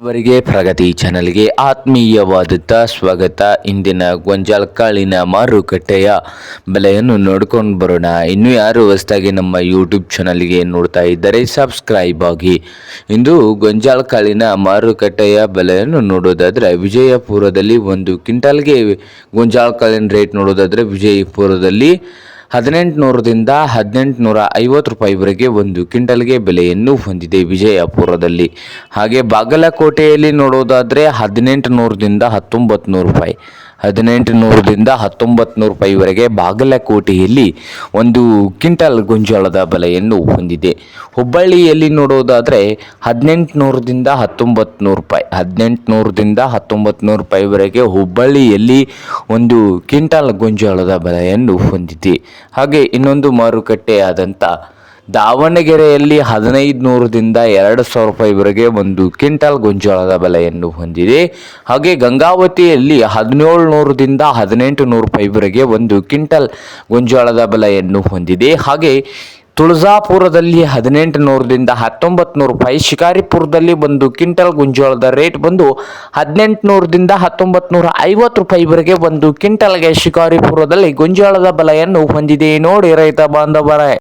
ಅವರಿಗೆ ಪ್ರಗತಿ ಚಾನಲ್ಗೆ ಆತ್ಮೀಯವಾದಂಥ ಸ್ವಾಗತ. ಇಂದಿನ ಗೋಂಜಾಳ ಕಾಳಿನ ಮಾರುಕಟ್ಟೆಯ ಬೆಲೆಯನ್ನು ನೋಡ್ಕೊಂಡು ಬರೋಣ. ಇನ್ನು ಯಾರು ಹೊಸದಾಗಿ ನಮ್ಮ ಯೂಟ್ಯೂಬ್ ಚಾನಲ್ಗೆ ನೋಡ್ತಾ ಇದ್ದರೆ ಸಬ್ಸ್ಕ್ರೈಬ್ ಆಗಿ. ಇಂದು ಗೋಂಜಾಳ ಕಾಳಿನ ಮಾರುಕಟ್ಟೆಯ ಬೆಲೆಯನ್ನು ನೋಡೋದಾದರೆ ವಿಜಯಪುರದಲ್ಲಿ ಒಂದು ಕ್ವಿಂಟಲ್ಗೆ ಗೋಂಜಾಳ ಕಾಳಿನ ರೇಟ್ ನೋಡೋದಾದರೆ ವಿಜಯಪುರದಲ್ಲಿ 1800ರಿಂದ 1850 ರೂಪಾಯಿವರೆಗೆ ಒಂದು ಕ್ವಿಂಟಲ್ಗೆ ಬೆಲೆಯನ್ನು ಹೊಂದಿದೆ ವಿಜಯಪುರದಲ್ಲಿ. ಹಾಗೆ ಬಾಗಲಕೋಟೆಯಲ್ಲಿ ನೋಡೋದಾದರೆ 1800ರಿಂದ 1900 ರೂಪಾಯಿ, 1800ರಿಂದ 1900 ರೂಪಾಯಿವರೆಗೆ ಬಾಗಲಕೋಟೆಯಲ್ಲಿ ಒಂದು ಕ್ವಿಂಟಲ್ ಗೋಂಜಾಳದ ಬೆಲೆಯನ್ನು ಹೊಂದಿದೆ. ಹುಬ್ಬಳ್ಳಿಯಲ್ಲಿ ನೋಡೋದಾದರೆ 1800ರಿಂದ 1900 ರೂಪಾಯಿ, 1800ರಿಂದ 1900 ರೂಪಾಯಿವರೆಗೆ ಹುಬ್ಬಳ್ಳಿಯಲ್ಲಿ ಒಂದು ಕ್ವಿಂಟಲ್ ಗೋಂಜಾಳದ ಬೆಲೆಯನ್ನು ಹೊಂದಿದೆ. ಹಾಗೆ ಇನ್ನೊಂದು ಮಾರುಕಟ್ಟೆಯಾದಂಥ ದಾವಣಗೆರೆಯಲ್ಲಿ 1500ರಿಂದ 2000 ರೂಪಾಯಿವರೆಗೆ ಒಂದು ಕ್ವಿಂಟಲ್ ಗೋಂಜಾಳದ ಬೆಲೆಯನ್ನು ಹೊಂದಿದೆ. ಹಾಗೆ ಗಂಗಾವತಿಯಲ್ಲಿ 1700ರಿಂದ 1800 ರೂಪಾಯಿವರೆಗೆ ಒಂದು ಕ್ವಿಂಟಲ್ ಗೋಂಜಾಳದ ಬೆಲೆಯನ್ನು ಹೊಂದಿದೆ. ಹಾಗೆ ತುಳಜಾಪುರದಲ್ಲಿ 1800ರಿಂದ 1900 ರೂಪಾಯಿ, ಶಿಕಾರಿಪುರದಲ್ಲಿ ಒಂದು ಕ್ವಿಂಟಲ್ ಗೋಂಜಾಳದ ರೇಟ್ ಬಂದು 1800ರಿಂದ 1950 ರೂಪಾಯಿವರೆಗೆ ಒಂದು ಕ್ವಿಂಟಲ್ಗೆ ಶಿಕಾರಿಪುರದಲ್ಲಿ ಗೋಂಜಾಳದ ಬೆಲೆಯನ್ನು ಹೊಂದಿದೆ. ನೋಡಿ ರೈತ ಬಾಂಧವರೇ.